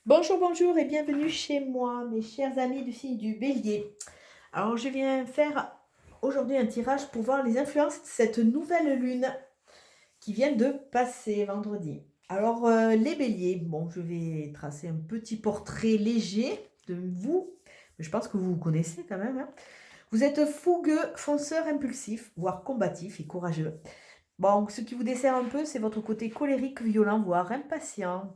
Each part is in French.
Bonjour, bonjour et bienvenue chez moi, mes chers amis du signe du Bélier. Alors, je viens faire aujourd'hui un tirage pour voir les influences de cette nouvelle lune qui vient de passer vendredi. Alors, les Béliers, bon, je vais tracer un petit portrait léger de vous. Je pense que vous vous connaissez quand même, hein. Vous êtes fougueux, fonceur, impulsif, voire combatif et courageux. Bon, ce qui vous dessert un peu, c'est votre côté colérique, violent, voire impatient.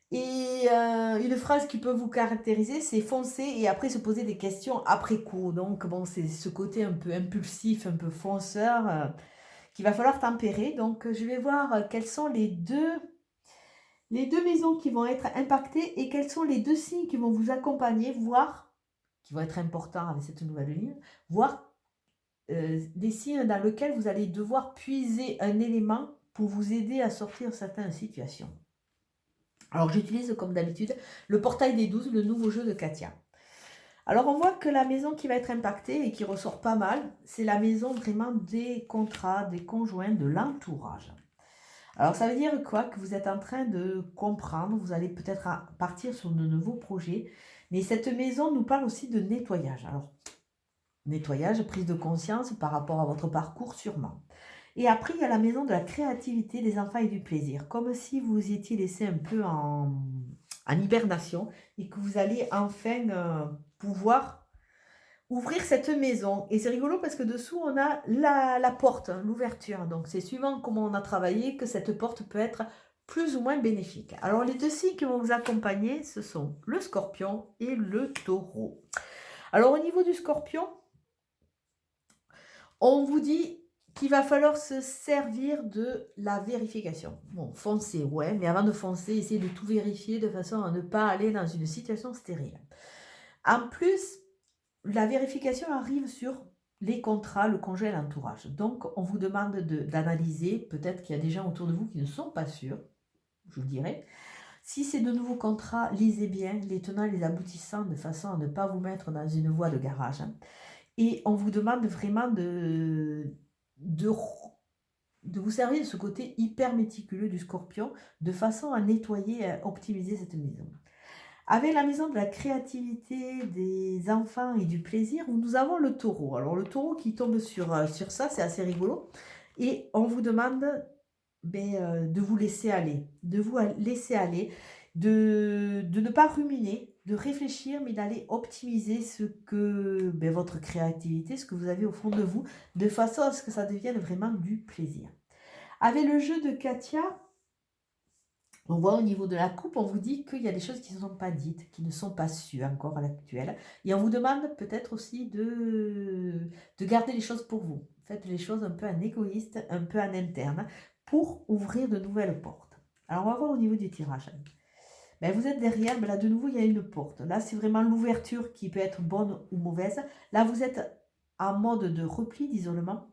Et une phrase qui peut vous caractériser, c'est foncer et après se poser des questions après coup. Donc bon, c'est ce côté un peu impulsif, un peu fonceur, qu'il va falloir tempérer. Donc je vais voir, quelles sont les deux maisons qui vont être impactées et quels sont les 2 signes qui vont vous accompagner, voire qui vont être importants avec cette nouvelle ligne, voire, des signes dans lesquels vous allez devoir puiser un élément pour vous aider à sortir de certaines situations. Alors j'utilise comme d'habitude le portail des 12, le nouveau jeu de Katia. Alors on voit que la maison qui va être impactée et qui ressort pas mal, c'est la maison vraiment des contrats, des conjoints, de l'entourage. Alors ça veut dire quoi? Que vous êtes en train de comprendre, vous allez peut-être partir sur de nouveaux projets, mais cette maison nous parle aussi de nettoyage. Alors nettoyage, prise de conscience par rapport à votre parcours sûrement. Et après, il y a la maison de la créativité, des enfants et du plaisir. Comme si vous étiez laissé un peu en hibernation et que vous allez enfin pouvoir ouvrir cette maison. Et c'est rigolo parce que dessous, on a la porte, hein, l'ouverture. Donc, c'est suivant comment on a travaillé que cette porte peut être plus ou moins bénéfique. Alors, les 2 signes qui vont vous accompagner, ce sont le scorpion et le taureau. Alors, au niveau du scorpion, on vous dit qu'il va falloir se servir de la vérification. Bon, foncer, ouais, mais avant de foncer, essayez de tout vérifier de façon à ne pas aller dans une situation stérile. En plus, la vérification arrive sur les contrats, le congé et l'entourage. Donc, on vous demande d'analyser, peut-être qu'il y a des gens autour de vous qui ne sont pas sûrs, je vous dirais. Si c'est de nouveaux contrats, lisez bien les tenants et les aboutissants de façon à ne pas vous mettre dans une voie de garage. Et on vous demande vraiment de, de vous servir de ce côté hyper méticuleux du scorpion de façon à nettoyer et à optimiser cette maison. Avec la maison de la créativité, des enfants et du plaisir, nous avons le taureau. Alors le taureau qui tombe sur ça, c'est assez rigolo. Et on vous demande de vous laisser aller, de ne pas ruminer, de réfléchir, mais d'aller optimiser ce que votre créativité, ce que vous avez au fond de vous, de façon à ce que ça devienne vraiment du plaisir. Avec le jeu de Katia, on voit au niveau de la coupe, on vous dit qu'il y a des choses qui ne sont pas dites, qui ne sont pas sues encore à l'actuel. Et on vous demande peut-être aussi de garder les choses pour vous. Faites les choses un peu en égoïste, un peu en interne, pour ouvrir de nouvelles portes. Alors on va voir au niveau du tirage. Vous êtes derrière, là de nouveau il y a une porte. Là c'est vraiment l'ouverture qui peut être bonne ou mauvaise. Là vous êtes en mode de repli, d'isolement.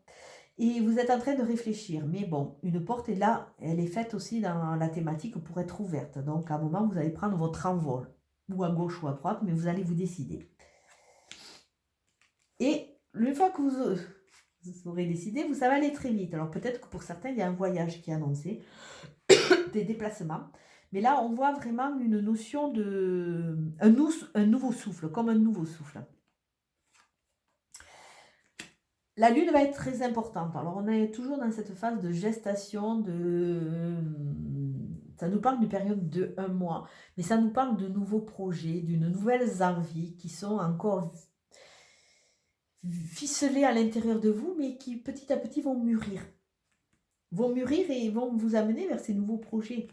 Et vous êtes en train de réfléchir. Mais bon, une porte est là, elle est faite aussi dans la thématique pour être ouverte. Donc à un moment, vous allez prendre votre envol. Ou à gauche ou à droite, mais vous allez vous décider. Et une fois que vous aurez décidé, vous savez aller très vite. Alors peut-être que pour certains, il y a un voyage qui est annoncé, des déplacements. Mais là, on voit vraiment une notion de... un nouveau souffle, comme un nouveau souffle. La lune va être très importante. Alors, on est toujours dans cette phase de gestation, ça nous parle d'une période de 1 mois, mais ça nous parle de nouveaux projets, d'une nouvelles envies qui sont encore ficelées à l'intérieur de vous, mais qui petit à petit vont mûrir. Vont mûrir et vont vous amener vers ces nouveaux projets.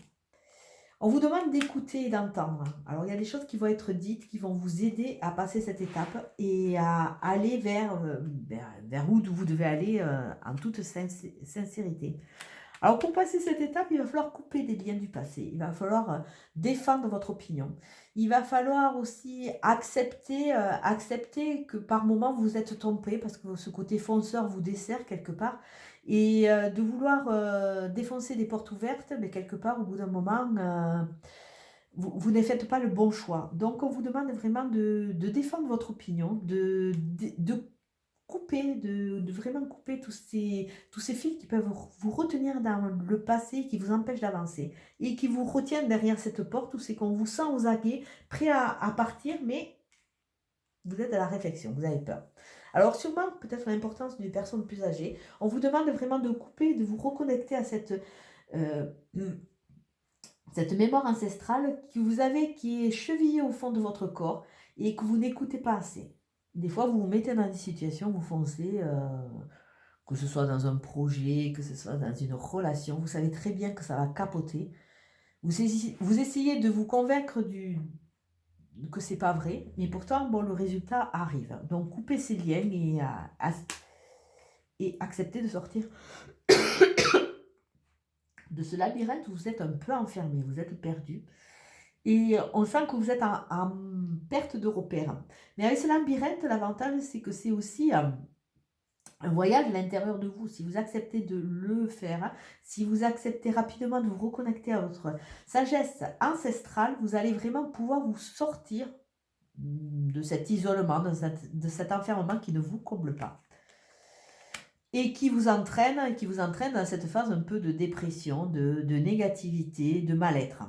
On vous demande d'écouter et d'entendre. Alors, il y a des choses qui vont être dites, qui vont vous aider à passer cette étape et à aller vers où vous devez aller en toute sincérité. Alors, pour passer cette étape, il va falloir couper des liens du passé. Il va falloir défendre votre opinion. Il va falloir aussi accepter que par moment, vous êtes trompé parce que ce côté fonceur vous dessert quelque part. Et de vouloir défoncer des portes ouvertes, mais quelque part, au bout d'un moment, vous ne faites pas le bon choix. Donc, on vous demande vraiment de défendre votre opinion, de couper, de vraiment couper tous ces fils qui peuvent vous retenir dans le passé, qui vous empêchent d'avancer et qui vous retiennent derrière cette porte où c'est qu'on vous sent aux aguets, prêt à partir, mais vous êtes à la réflexion, vous avez peur. Alors sûrement, peut-être l'importance d'une personne plus âgée, on vous demande vraiment de couper, de vous reconnecter à cette mémoire ancestrale que vous avez, qui est chevillée au fond de votre corps et que vous n'écoutez pas assez. Des fois, vous vous mettez dans des situations, vous foncez, que ce soit dans un projet, que ce soit dans une relation, vous savez très bien que ça va capoter. Vous essayez de vous convaincre que c'est pas vrai, mais pourtant, bon, le résultat arrive. Donc, coupez ces liens et acceptez de sortir de ce labyrinthe où vous êtes un peu enfermé, vous êtes perdu. Et on sent que vous êtes en perte de repère. Mais avec ce labyrinthe, l'avantage, c'est que c'est aussi un voyage à l'intérieur de vous. Si vous acceptez de le faire, si vous acceptez rapidement de vous reconnecter à votre sagesse ancestrale, vous allez vraiment pouvoir vous sortir de cet isolement, de cet enfermement qui ne vous comble pas. Et qui vous entraîne dans cette phase un peu de dépression, de négativité, de mal-être.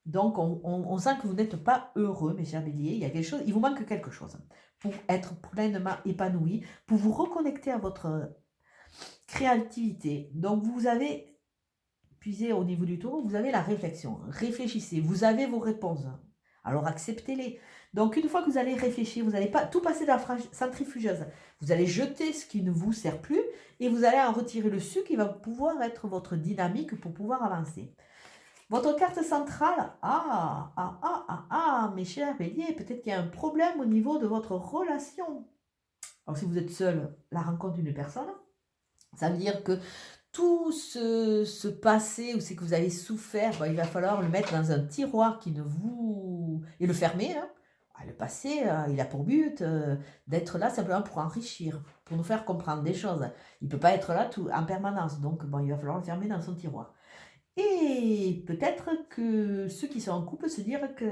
Donc, on sent que vous n'êtes pas heureux, mes chers béliers. Il vous manque quelque chose pour être pleinement épanoui, pour vous reconnecter à votre créativité. Donc, vous avez puisé au niveau du taureau, vous avez la réflexion. Réfléchissez, vous avez vos réponses. Alors, acceptez-les. Donc, une fois que vous allez réfléchir, vous n'allez pas tout passer dans la centrifugeuse. Vous allez jeter ce qui ne vous sert plus et vous allez en retirer le sucre qui va pouvoir être votre dynamique pour pouvoir avancer. Votre carte centrale, mes chers béliers, peut-être qu'il y a un problème au niveau de votre relation. Alors si vous êtes seul, la rencontre d'une personne, ça veut dire que tout ce passé où c'est que vous avez souffert, il va falloir le mettre dans un tiroir qui ne vous... et le fermer. Hein. Le passé, il a pour but d'être là simplement pour enrichir, pour nous faire comprendre des choses. Il ne peut pas être là tout, en permanence, donc il va falloir le fermer dans son tiroir. Et peut-être que ceux qui sont en couple se dire que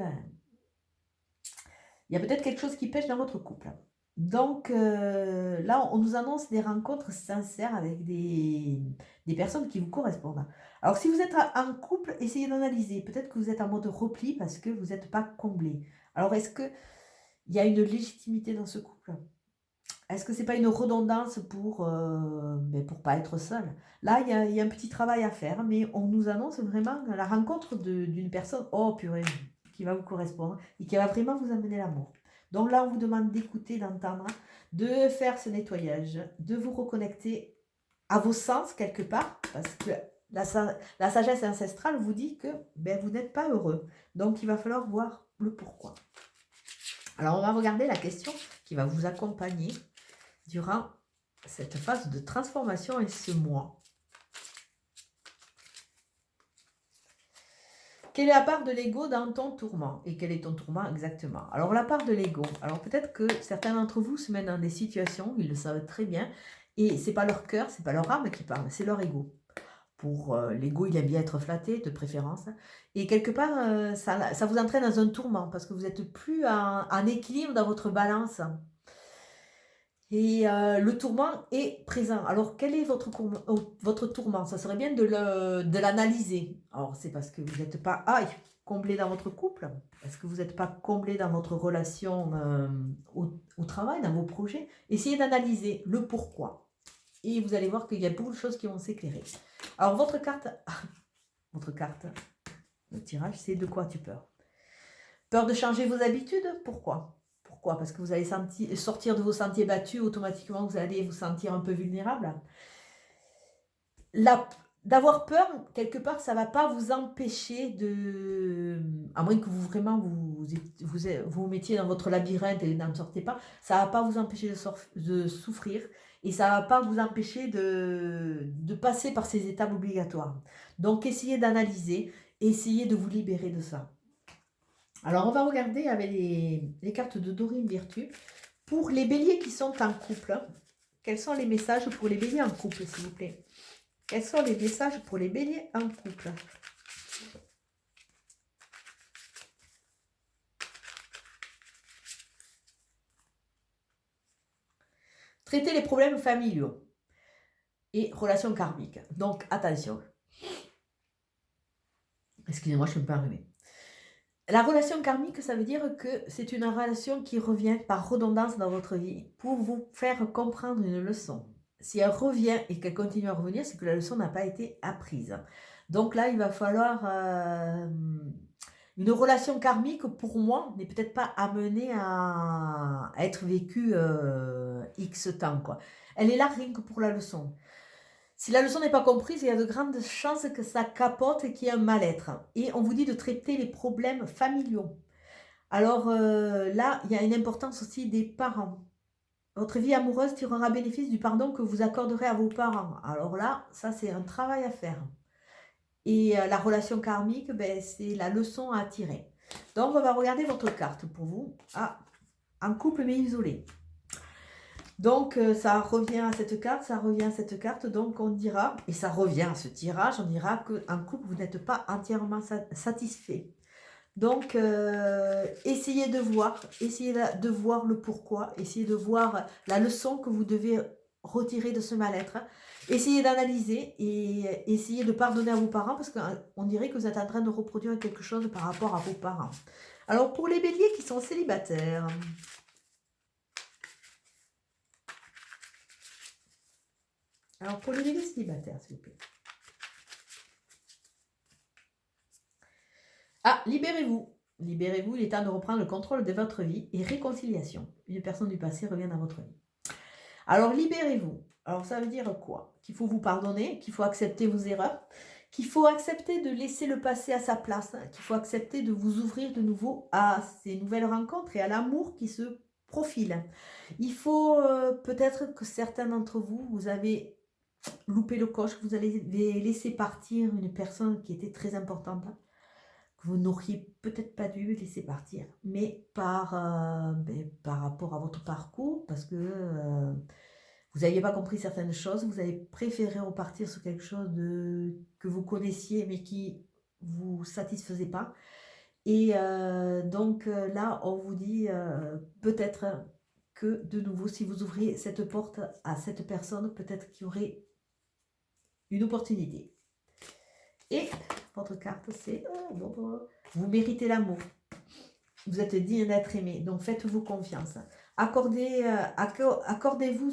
il y a peut-être quelque chose qui pêche dans votre couple. Donc là, on nous annonce des rencontres sincères avec des personnes qui vous correspondent. Alors si vous êtes en couple, essayez d'analyser. Peut-être que vous êtes en mode repli parce que vous n'êtes pas comblé. Alors est-ce qu'il y a une légitimité dans ce couple ? Est-ce que c'est pas une redondance pour pas être seul? Là, il y a un petit travail à faire, mais on nous annonce vraiment la rencontre d'une personne, oh purée, qui va vous correspondre et qui va vraiment vous amener l'amour. Donc là, on vous demande d'écouter, d'entendre, de faire ce nettoyage, de vous reconnecter à vos sens quelque part, parce que la sagesse ancestrale vous dit que vous n'êtes pas heureux. Donc, il va falloir voir le pourquoi. Alors, on va regarder la question qui va vous accompagner durant cette phase de transformation et ce mois. Quelle est la part de l'ego dans ton tourment? Et quel est ton tourment exactement? Alors la part de l'ego, alors peut-être que certains d'entre vous se mettent dans des situations, ils le savent très bien, et c'est pas leur cœur, c'est pas leur âme qui parle, c'est leur ego. Pour l'ego, il aime bien être flatté, de préférence. Et quelque part, ça vous entraîne dans un tourment, parce que vous n'êtes plus en équilibre dans votre balance. Et le tourment est présent. Alors, quel est votre tourment? Ça serait bien de l'analyser. Alors, c'est parce que vous n'êtes pas comblé dans votre couple. Est-ce que vous n'êtes pas comblé dans votre relation au travail, dans vos projets? Essayez d'analyser le pourquoi. Et vous allez voir qu'il y a beaucoup de choses qui vont s'éclairer. Alors, votre carte, le tirage, c'est de quoi tu peur? Peur de changer vos habitudes? Pourquoi? Pourquoi? Parce que vous allez sortir de vos sentiers battus, automatiquement vous allez vous sentir un peu vulnérable. D'avoir peur, quelque part, ça ne va pas vous empêcher de... À moins que vous mettiez dans votre labyrinthe et n'en sortez pas, ça ne va pas vous empêcher de souffrir et ça ne va pas vous empêcher de passer par ces étapes obligatoires. Donc, essayez d'analyser, essayez de vous libérer de ça. Alors, on va regarder avec les cartes de Dorine Virtue. Pour les béliers qui sont en couple, quels sont les messages pour les béliers en couple, s'il vous plaît? Quels sont les messages pour les béliers en couple? Traiter les problèmes familiaux et relations karmiques. Donc, attention. Excusez-moi, je suis un peu enrhumée. La relation karmique, ça veut dire que c'est une relation qui revient par redondance dans votre vie pour vous faire comprendre une leçon. Si elle revient et qu'elle continue à revenir, c'est que la leçon n'a pas été apprise. Donc là, il va falloir... une relation karmique, pour moi, n'est peut-être pas amenée à être vécue X temps, quoi. Elle est là rien que pour la leçon. Si la leçon n'est pas comprise, il y a de grandes chances que ça capote et qu'il y ait un mal-être. Et on vous dit de traiter les problèmes familiaux. Alors là, il y a une importance aussi des parents. Votre vie amoureuse tirera bénéfice du pardon que vous accorderez à vos parents. Alors là, ça c'est un travail à faire. Et la relation karmique, ben, c'est la leçon à tirer. Donc on va regarder votre carte pour vous. Ah, en couple mais isolé. Donc, ça revient à cette carte, ça revient à cette carte. Donc, on dira, et ça revient à ce tirage, on dira qu'en couple, vous n'êtes pas entièrement satisfait. Donc, essayez de voir le pourquoi, essayez de voir la leçon que vous devez retirer de ce mal-être. Essayez d'analyser et essayez de pardonner à vos parents parce qu'on dirait que vous êtes en train de reproduire quelque chose par rapport à vos parents. Alors, pour les béliers qui sont célibataires... Alors, pour les béliers célibataires, s'il vous plaît. Ah, libérez-vous. Libérez-vous, il est temps de reprendre le contrôle de votre vie et réconciliation. Une personne du passé revient dans votre vie. Alors, libérez-vous. Alors, ça veut dire quoi? Qu'il faut vous pardonner, qu'il faut accepter vos erreurs, qu'il faut accepter de laisser le passé à sa place, qu'il faut accepter de vous ouvrir de nouveau à ces nouvelles rencontres et à l'amour qui se profile. Il faut peut-être que certains d'entre vous, vous avez loupé le coche, vous allez laisser partir une personne qui était très importante, que vous n'auriez peut-être pas dû laisser partir, mais par rapport à votre parcours, parce que vous n'aviez pas compris certaines choses, vous avez préféré repartir sur quelque chose que vous connaissiez, mais qui ne vous satisfaisait pas. Et donc là, on vous dit peut-être que de nouveau, si vous ouvriez cette porte à cette personne, peut-être qu'il y aurait une opportunité. Et votre carte, c'est vous méritez l'amour. Vous êtes digne d'être aimé, donc faites-vous confiance. Accordez-vous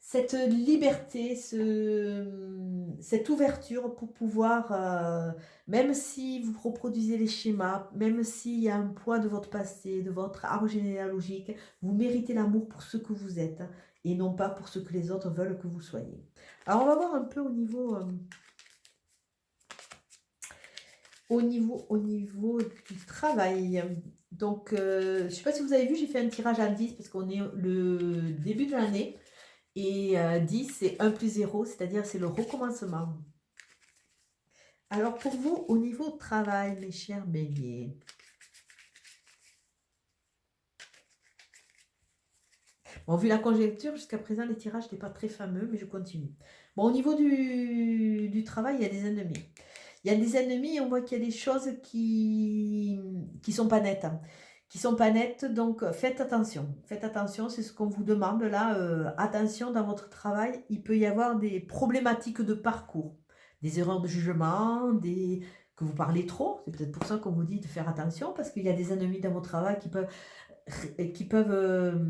cette liberté, cette ouverture pour pouvoir, même si vous reproduisez les schémas, même s'il y a un poids de votre passé, de votre arbre généalogique, vous méritez l'amour pour ce que vous êtes et non pas pour ce que les autres veulent que vous soyez. Alors on va voir un peu au niveau du travail. Donc, je ne sais pas si vous avez vu, j'ai fait un tirage à 10 parce qu'on est le début de l'année. Et 10, c'est 1 plus 0, c'est-à-dire c'est le recommencement. Alors, pour vous, au niveau travail, mes chers béliers. Bon, vu la conjecture, jusqu'à présent, les tirages n'étaient pas très fameux, mais je continue. Bon, au niveau du travail, il y a des ennemis. Il y a des ennemis et on voit qu'il y a des choses qui sont pas nettes. Qui sont pas nettes, donc faites attention. Faites attention, c'est ce qu'on vous demande là. Attention, dans votre travail, il peut y avoir des problématiques de parcours, des erreurs de jugement, que vous parlez trop. C'est peut-être pour ça qu'on vous dit de faire attention, parce qu'il y a des ennemis dans votre travail qui peuvent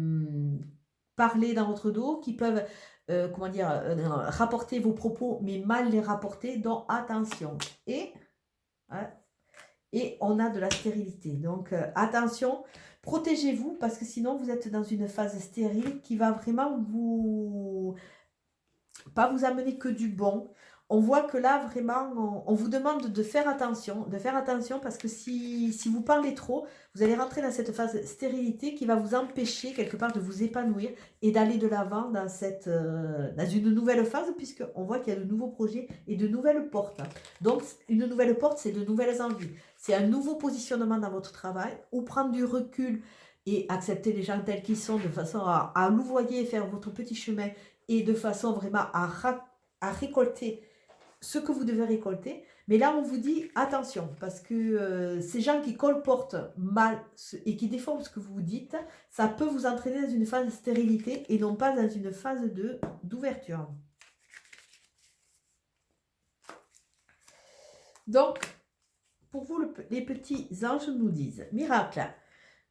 parler dans votre dos, qui peuvent rapporter vos propos, mais mal les rapporter, donc attention. Et on a de la stérilité. Donc, attention, protégez-vous, parce que sinon, vous êtes dans une phase stérile qui va vraiment pas vous amener que du bon. On voit que là, vraiment, on vous demande de faire attention parce que si vous parlez trop, vous allez rentrer dans cette phase stérilité qui va vous empêcher quelque part de vous épanouir et d'aller de l'avant dans une nouvelle phase, puisqu'on voit qu'il y a de nouveaux projets et de nouvelles portes. Donc, une nouvelle porte, c'est de nouvelles envies. C'est un nouveau positionnement dans votre travail, ou prendre du recul et accepter les gens tels qu'ils sont de façon à louvoyer et faire votre petit chemin et de façon vraiment à récolter ce que vous devez récolter, Mais là, on vous dit attention, parce que ces gens qui colportent mal et qui déforment ce que vous dites, ça peut vous entraîner dans une phase de stérilité et non pas dans une phase d'ouverture. Donc, pour vous, les petits anges nous disent, miracle,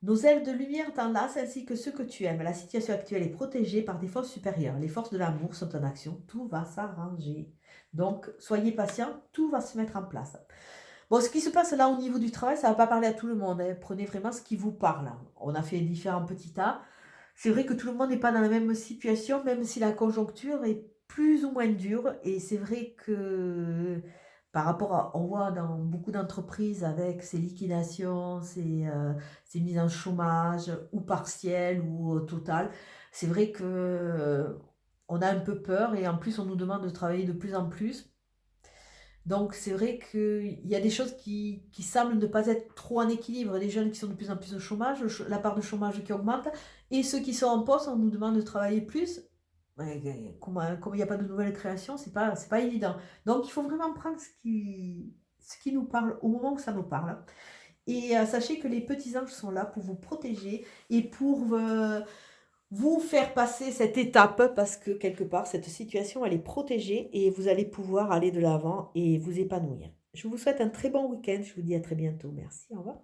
nos ailes de lumière t'enlacent ainsi que ceux que tu aimes. La situation actuelle est protégée par des forces supérieures. Les forces de l'amour sont en action. Tout va s'arranger. Donc, soyez patients, tout va se mettre en place. Bon, ce qui se passe là au niveau du travail, ça ne va pas parler à tout le monde. Hein. Prenez vraiment ce qui vous parle. On a fait différents petits tas. C'est vrai que tout le monde n'est pas dans la même situation, même si la conjoncture est plus ou moins dure. Et c'est vrai que par rapport à, on voit dans beaucoup d'entreprises avec ces liquidations, ces mises en chômage ou partielles ou total, c'est vrai que on a un peu peur et en plus on nous demande de travailler de plus en plus. Donc c'est vrai qu'il y a des choses qui semblent ne pas être trop en équilibre. Les jeunes qui sont de plus en plus au chômage, la part de chômage qui augmente, et ceux qui sont en poste, on nous demande de travailler plus. Ouais, comme il n'y a pas de nouvelles créations, c'est pas évident. Donc il faut vraiment prendre ce qui nous parle au moment où ça nous parle. Et sachez que les petits anges sont là pour vous protéger et pour vous faire passer cette étape parce que quelque part, cette situation, elle est protégée et vous allez pouvoir aller de l'avant et vous épanouir. Je vous souhaite un très bon week-end. Je vous dis à très bientôt. Merci. Au revoir.